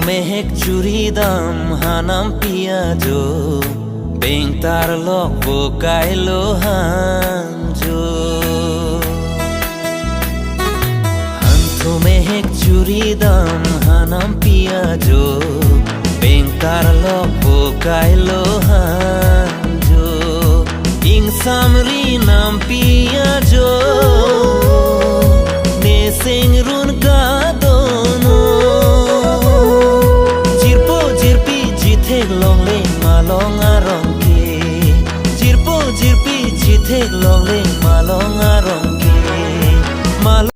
mehek curi dam hanam piajo bengtar lok bokai lo hanjo hantu mehek curi dam hanam piajo bengtar lok bokai lo hanjo ing samri nam piajo neseng run ka dono jirpo jirpi jithek long le malong arong ke jirpo jirpi jithek long le malong arong ke